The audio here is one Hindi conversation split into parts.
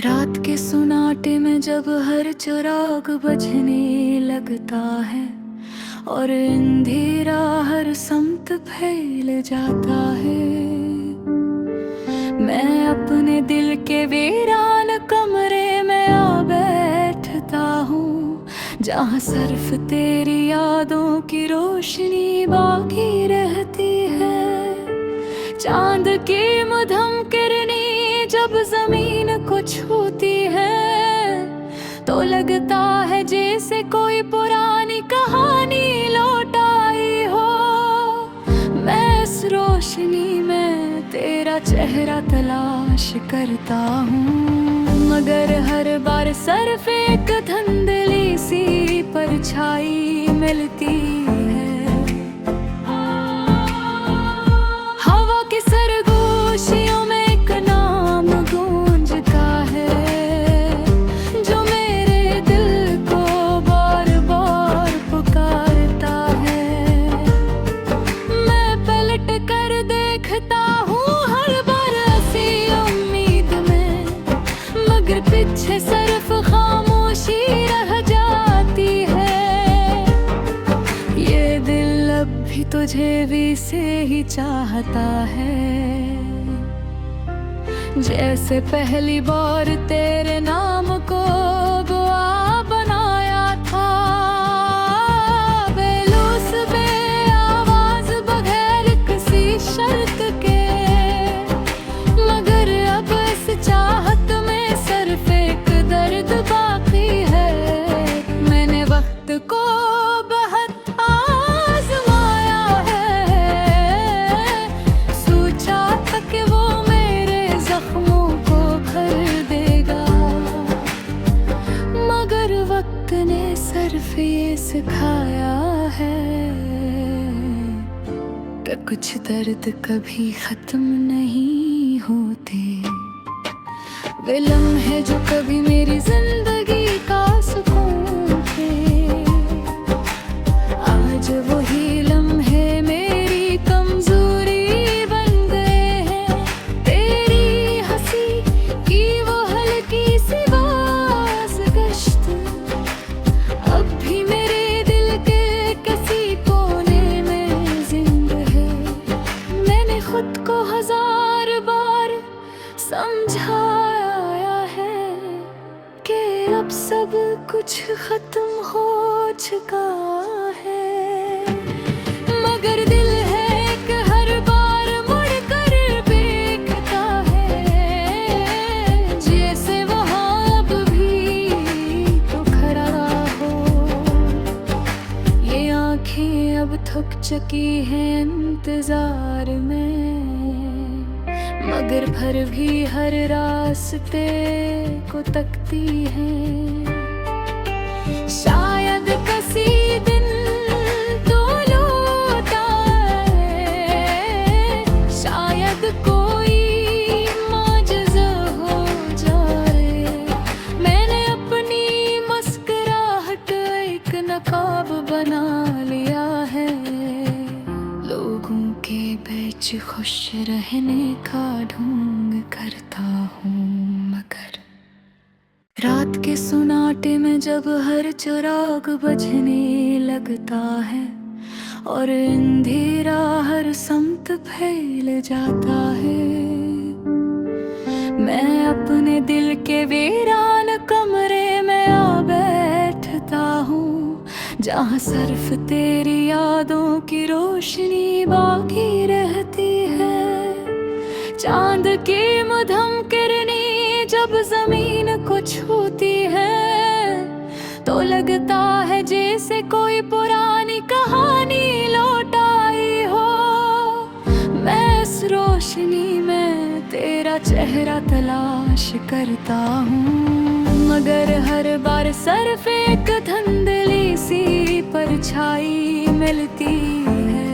रात के सुनाटे में जब हर चिराग बजने लगता है और अंधेरा हर समत फैल जाता है। मैं अपने दिल के वीरान कमरे में आ बैठता हूँ, जहाँ सिर्फ तेरी यादों की रोशनी बाकी रहती है। चांद की मध्यम किरणें जब जमीन को छूती है तो लगता है जैसे कोई पुरानी कहानी लौट आई हो। मैं इस रोशनी में तेरा चेहरा तलाश करता हूँ, मगर हर बार सिर्फ एक धुंधली सी परछाई मिलती है। हवा की सरगोशियों में एक नाम गूंजता है, जो मेरे दिल को बार बार पुकारता है। मैं पलट कर देखता हूँ हर बार ऐसी उम्मीद में, मगर पीछे सिर्फ खामोशी रह जाती है। ये दिल अब भी तुझे भी से ही चाहता है, जैसे पहली बार तेरे नाम को दुआ बनाया था। बेलूस बे आवाज बगैर किसी शर्त के, मगर अब इस चाहत में सिर्फ एक दर्द बाकी है। मैंने वक्त को बहुत आजमाया है, सोचा था कि वो मेरे जख्मों को भर देगा, मगर वक्त ने सिर्फ ये सिखाया है कि कुछ दर्द कभी खत्म नहीं होते। वे लम्हे जो कभी मेरी जिंदगी का सुकून थे, आज वही लम्हे मेरी कमजोरी बन गए हैं। तेरी हंसी की वो हल्की सी बाज़गश्त अब भी मेरे दिल के किसी कोने में जिंदा है। मैंने खुद को हजार बार समझाया है कि अब सब कुछ खत्म हो चुका है, मगर दिल है कि हर बार मुड़ कर देखता है, जैसे वहाँ अब भी तो खड़ा हो। ये आँखें अब थक चुकी हैं इंतजार में, मगर फिर भी हर रास्ते को तकती हैं। शायद किसी दिन तो लौट आए, शायद कोई माजज़ा हो जाए। मैंने अपनी मुस्कुराहट एक नकाब बना लिया है, लोगों के बीच खुश रहने का ढोंग करता हूँ, मगर रात के सुनाटे में जब हर चिराग बजने लगता है और अंधेरा हर समत फैल जाता है। मैं अपने दिल के वीरान कमरे में आ बैठता हूँ, जहाँ सिर्फ तेरी यादों की रोशनी बाकी रहती है। चांद की मध्यम किरणें जब जमीन को छूती है तो लगता है जैसे कोई पुरानी कहानी लौट आई हो। मैं इस रोशनी में तेरा चेहरा तलाश करता हूँ, मगर हर बार सिर्फ एक धुंधली सी परछाई मिलती है।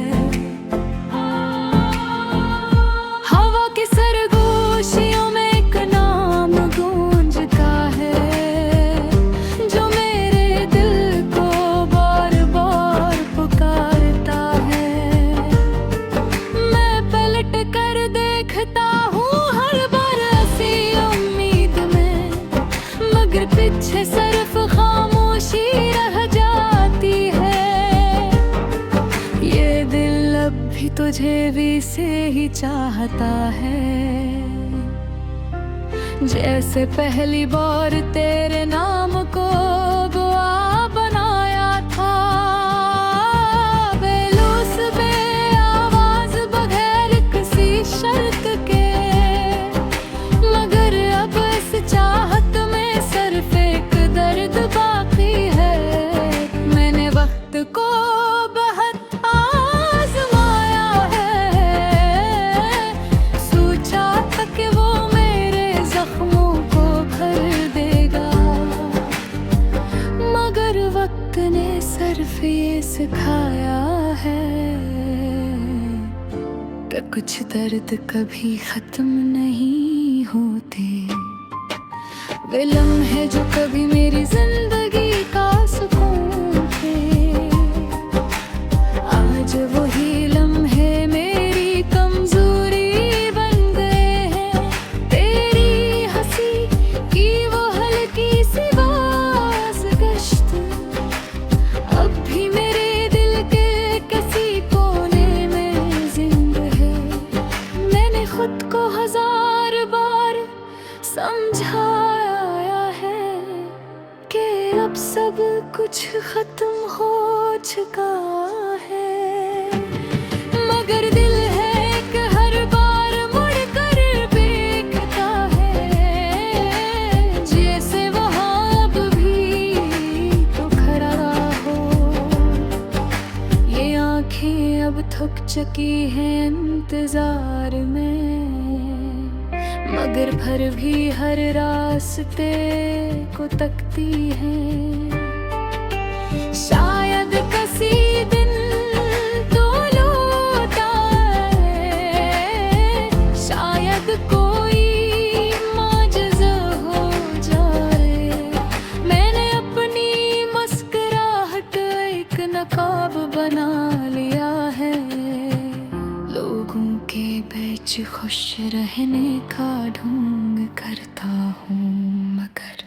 हवा की सरगोशियों में एक नाम गूंजता है, जो मेरे दिल को बार बार पुकारता है। मैं पलट कर देखता हूँ हर बार ऐसी उम्मीद में, पीछे सिर्फ खामोशी रह जाती है। ये दिल अब भी तुझे भी से ही चाहता है, जैसे पहली बार तेरे नाम को दुआ बनाया था। बेलूस बेआवाज बगैर किसी शर्त के, मगर अब इस चाहत में सिर्फ एक दर्द बाकी है। मैंने वक्त को बहुत आजमाया है, सोचा था कि वो मेरे जख्मों को भर देगा, मगर वक्त ने सिर्फ ये सिखाया है कि कुछ दर्द कभी खत्म नहीं होते। वे लम्हे जो कभी मेरी जिंदगी का सुकून थे, आज वही लम्हे मेरी कमजोरी बन गए हैं। तेरी हंसी की वो हल्की सी बाज़गश्त अब भी मेरे दिल के किसी कोने में जिंदा है। मैंने खुद को हजार बार समझाया है कि अब सब कुछ खत्म हो चुका है, मगर दिल है कि हर बार मुड़कर देखता है, जैसे वहाँ अब भी तो खड़ा हो। ये आँखें अब थक चुकी हैं इंतजार में, मगर फिर भी हर रास्ते को तकती है। शायद किसी दिन तो लौट आए, शायद कोई माजज़ा हो जाए। मैंने अपनी मुस्कुराहट एक नकाब बना लिया है, लोगों के बीच खुश रहने का ढोंग करता हूँ, मगर